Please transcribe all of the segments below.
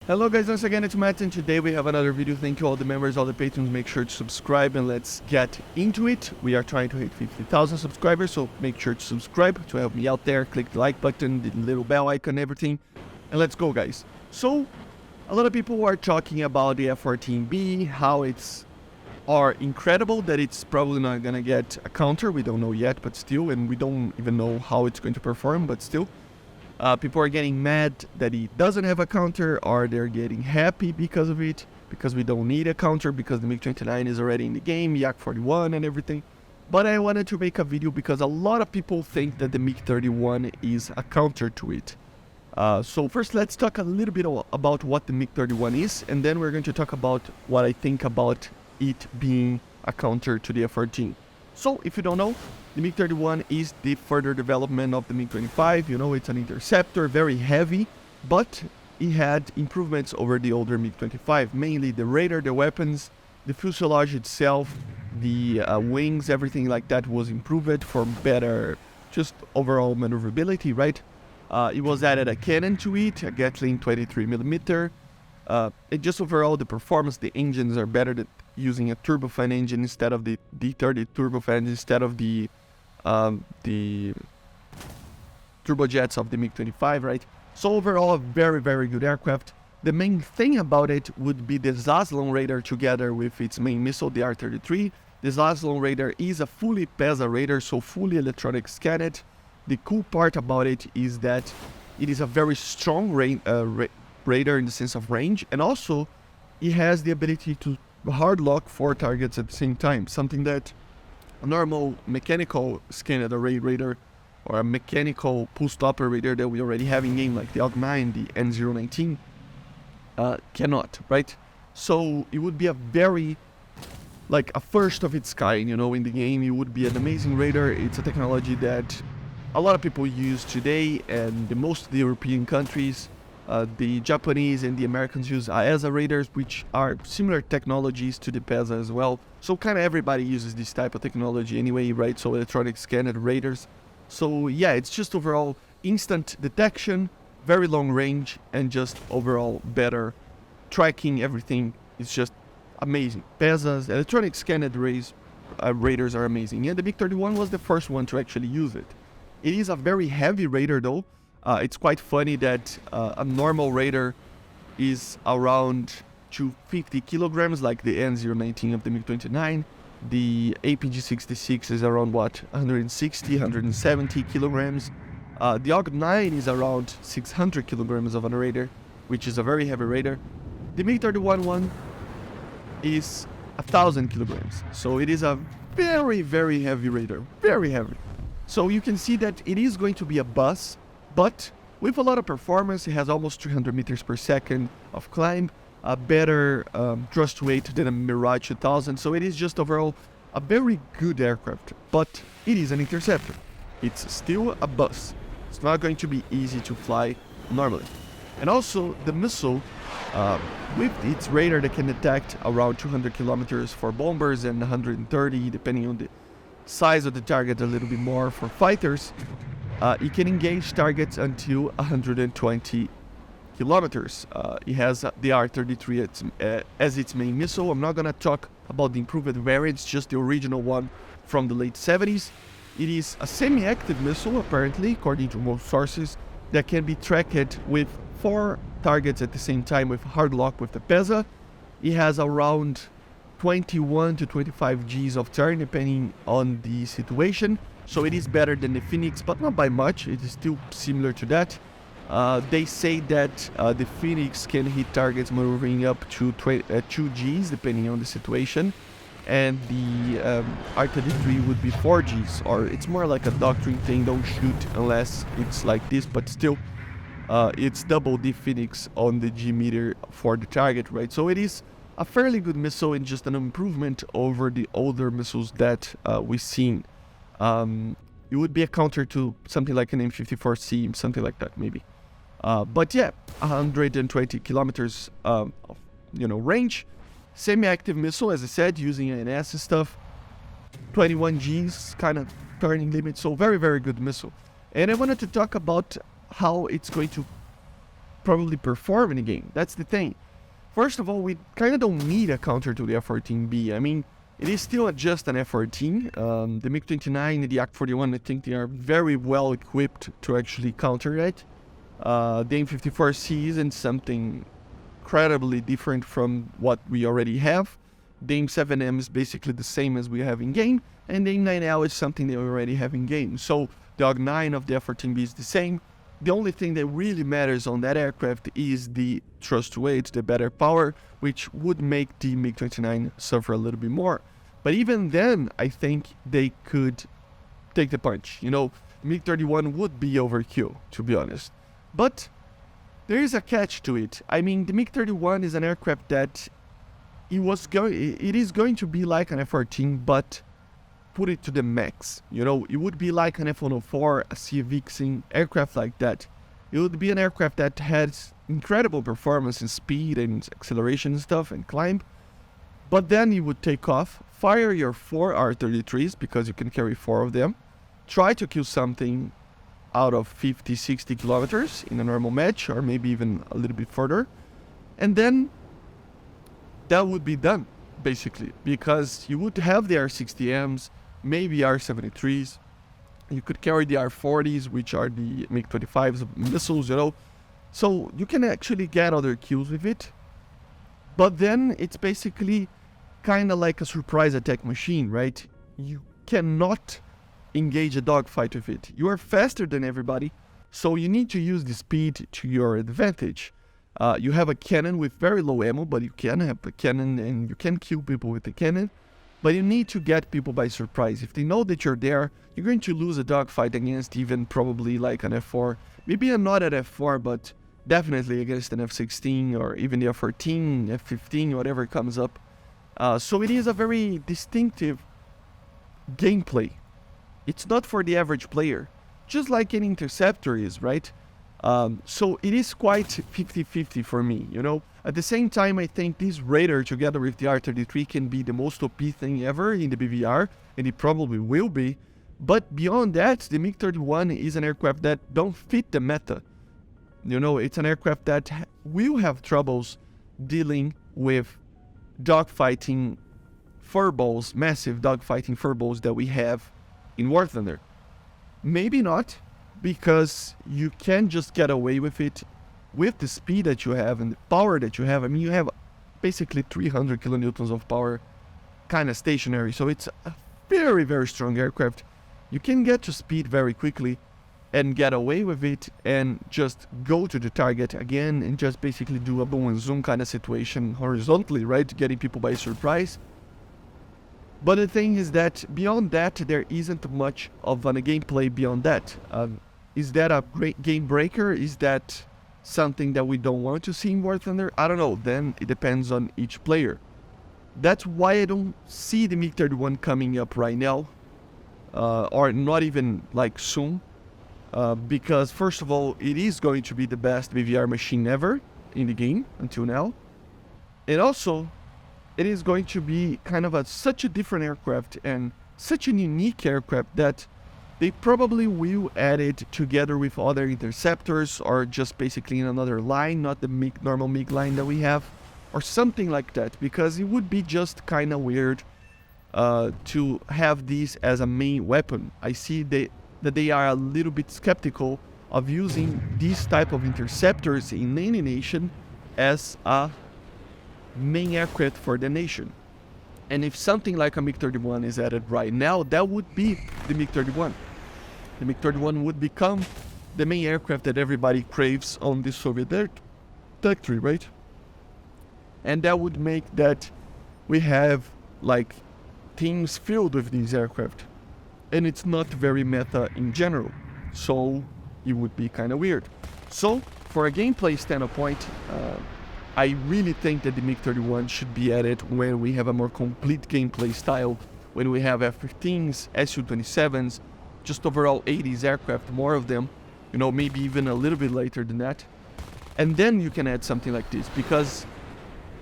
Hello guys, once again it's Matt and today we have another video. Thank you all the members, all the patrons, make sure to subscribe and let's get into it. We are trying to hit 50,000 subscribers, so make sure to subscribe to help me out there. Click the like button, the little bell icon, everything, and let's go guys. So, a lot of people are talking about the F-14B, how it's incredible that it's probably not gonna get a counter. We don't know yet, but still, and we don't even know how it's going to perform, but still. People are getting mad that he doesn't have a counter, or they're getting happy because of it, because we don't need a counter, because the MiG-29 is already in the game, Yak-41 and everything. But I wanted to make a video because a lot of people think that the MiG-31 is a counter to it. So first let's talk a little bit about what the MiG-31 is, and then we're going to talk about what I think about it being a counter to the F-14. So if you don't know, the MiG-31 is the further development of the MiG-25. You know, it's an interceptor, very heavy, but it had improvements over the older MiG-25, mainly the radar, the weapons, the fuselage itself, the wings, everything like that was improved for better, just overall maneuverability, right? It was added a cannon to it, a Gatling 23mm. It just overall, the performance, the engines are better than using a turbofan engine instead of the D30 turbofan, instead of the turbojets of the MiG-25, right? So overall, a very, very good aircraft. The main thing about it would be the Zaslon radar together with its main missile, the R-33. The Zaslon radar is a fully PESA radar, so fully electronic scanned. The cool part about it is that it is a very strong radar in the sense of range, and also it has the ability to hard lock 4 targets at the same time, something that a normal mechanical scanned array radar or a mechanical pull-stopper radar that we already have in game, like the AUG-9, the N019, cannot, right? So it would be a very, like a first of its kind, you know, in the game. It would be an amazing radar. It's a technology that a lot of people use today, and most of the European countries, the Japanese and the Americans use AESA radars, which are similar technologies to the PESA as well. So kind of everybody uses this type of technology anyway, right? So electronic scanned radars. So yeah, it's just overall instant detection, very long range, and just overall better tracking. Everything is just amazing. PESAs, electronic scanned radars are amazing. And the MiG-31 was the first one to actually use it. It is a very heavy radar though. It's quite funny that a normal radar is around 250 kilograms, like the N019 of the MiG-29. The APG-66 is around, what, 160, 170 kilograms. The AUG-9 is around 600 kilograms of a radar, which is a very heavy radar. The MiG-31 one is 1,000 kilograms. So it is a very, very heavy radar, very heavy. So you can see that it is going to be a bus, but with a lot of performance. It has almost 300 meters per second of climb, a better thrust weight than a Mirage 2000. So it is just overall a very good aircraft, but it is an interceptor. It's still a bus. It's not going to be easy to fly normally. And also the missile, with its radar that can detect around 200 kilometers for bombers and 130, depending on the size of the target, a little bit more for fighters. It can engage targets until 120 kilometers. It has the R-33 as its main missile. I'm not going to talk about the improved variants, just the original one from the late 70s. It is a semi-active missile, apparently, according to most sources, that can be tracked with 4 targets at the same time with hard lock with the PESA. It has around 21 to 25 Gs of turn, depending on the situation. So it is better than the Phoenix, but not by much. It is still similar to that. They say that the Phoenix can hit targets maneuvering up to 2 Gs, depending on the situation. And the R-33 would be 4 Gs, or it's more like a doctrine thing, don't shoot unless it's like this, but still, it's double the Phoenix on the G meter for the target, right? So it is a fairly good missile and just an improvement over the older missiles that we've seen. It would be a counter to something like an AIM-54C, something like that maybe. But yeah, 120 kilometers of range, semi-active missile, as I said, using ANS and stuff. 21 Gs kind of turning limit, so very, very good missile. And I wanted to talk about how it's going to probably perform in the game. That's the thing. First of all, we kind of don't need a counter to the F-14B. I mean, it is still just an F-14. The MiG-29 and the AIM-54, I think they are very well equipped to actually counter it. The AIM-54C isn't something incredibly different from what we already have. The AIM-7M is basically the same as we have in game, and the AIM-9L is something they already have in game. So the AUG-9 of the F-14B is the same. The only thing that really matters on that aircraft is the thrust weight, the better power, which would make the MiG-29 suffer a little bit more. But even then, I think they could take the punch. You know, MiG-31 would be overkill, to be honest. But there is a catch to it. I mean, the MiG-31 is an aircraft that it is going to be like an F-14, but put it to the max. You know, it would be like an F-104, a Sea Vixen, aircraft like that. It would be an aircraft that has incredible performance in speed and acceleration and stuff and climb. But then you would take off, fire your 4 R-33s, because you can carry 4 of them, try to kill something out of 50, 60 kilometers in a normal match, or maybe even a little bit further, and then that would be done, basically, because you would have the R-60Ms, maybe R-73s, you could carry the R-40s, which are the MiG-25s missiles, you know, so you can actually get other kills with it, but then it's basically kind of like a surprise attack machine, right? You cannot engage a dogfight with it. You are faster than everybody, so you need to use the speed to your advantage. You have a cannon with very low ammo, but you can have a cannon and you can kill people with the cannon, but you need to get people by surprise. If they know that you're there, you're going to lose a dogfight against even probably like an F4, maybe not at F4, but definitely against an F-16 or even the F-14, F-15, whatever comes up. So it is a very distinctive gameplay. It's not for the average player, just like an interceptor is, right? So it is quite 50-50 for me, you know. At the same time, I think this Raider together with the R-33 can be the most OP thing ever in the BVR, and it probably will be. But beyond that, the MiG-31 is an aircraft that don't fit the meta. You know, it's an aircraft that will have troubles dealing with dogfighting furballs, massive dogfighting furballs that we have in War Thunder. Maybe not, because you can just get away with it with the speed that you have and the power that you have. I mean, you have basically 300 kilonewtons of power, kind of stationary, so it's a very, very strong aircraft. You can get to speed very quickly and get away with it and just go to the target again and just basically do a boom and zoom kind of situation horizontally, right? Getting people by surprise. But the thing is that beyond that, there isn't much of a gameplay beyond that. Is that a great game breaker? Is that something that we don't want to see in War Thunder? I don't know. Then it depends on each player. That's why I don't see the MiG-31 coming up right now, or not even like soon. Because first of all, it is going to be the best BVR machine ever in the game until now. And also, it is going to be kind of such a different aircraft and such a unique aircraft that they probably will add it together with other interceptors or just basically in another line, not the normal MiG line that we have, or something like that, because it would be just kind of weird to have these as a main weapon. I see that they are a little bit skeptical of using these type of interceptors in any nation as a main aircraft for the nation. And if something like a MiG-31 is added right now, that would be the MiG-31. The MiG-31 would become the main aircraft that everybody craves on the Soviet factory, right? And that would make that we have like teams filled with these aircraft. And it's not very meta in general, so it would be kind of weird. So, for a gameplay standpoint, I really think that the MiG-31 should be added when we have a more complete gameplay style, when we have F-15s, Su-27s, just overall 80s aircraft, more of them, you know, maybe even a little bit later than that. And then you can add something like this, because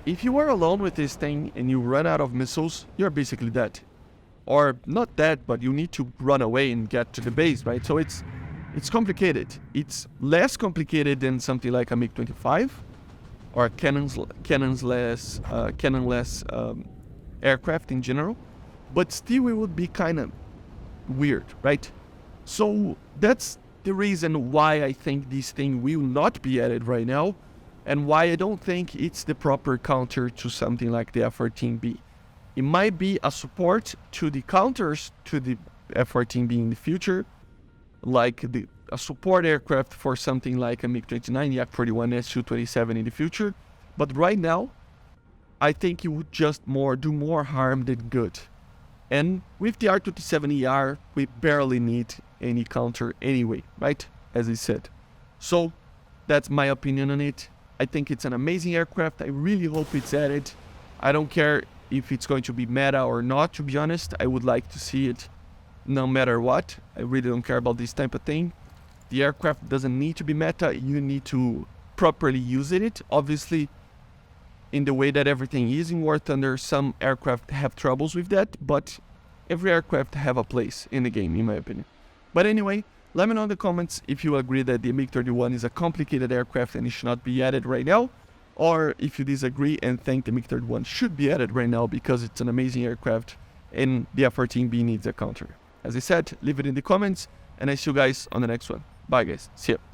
if you are alone with this thing and you run out of missiles, you're basically dead. Or not dead, but you need to run away and get to the base, right? So it's It's complicated. It's less complicated than something like a MiG-25 or cannonless aircraft in general, but still it would be kind of weird, right? So that's the reason why I think this thing will not be added right now, and why I don't think it's the proper counter to something like the F-14B. It might be a support to the counters to the F-14B in the future, like a support aircraft for something like a MiG-29, the F-31, Su-27 in the future. But right now, I think it would just do more harm than good. And with the R-37ER, we barely need any counter anyway, right? As I said. So that's my opinion on it. I think it's an amazing aircraft. I really hope it's added. I don't care if it's going to be meta or not, to be honest. I would like to see it no matter what. I really don't care about this type of thing. The aircraft doesn't need to be meta. You need to properly use it. Obviously, in the way that everything is in War Thunder, some aircraft have troubles with that, but every aircraft have a place in the game, in my opinion. But anyway, let me know in the comments if you agree that the MiG-31 is a complicated aircraft and it should not be added right now, or if you disagree and think the MiG-31 should be added right now because it's an amazing aircraft and the F-14B needs a counter. As I said, leave it in the comments, and I see you guys on the next one. Bye guys, see ya.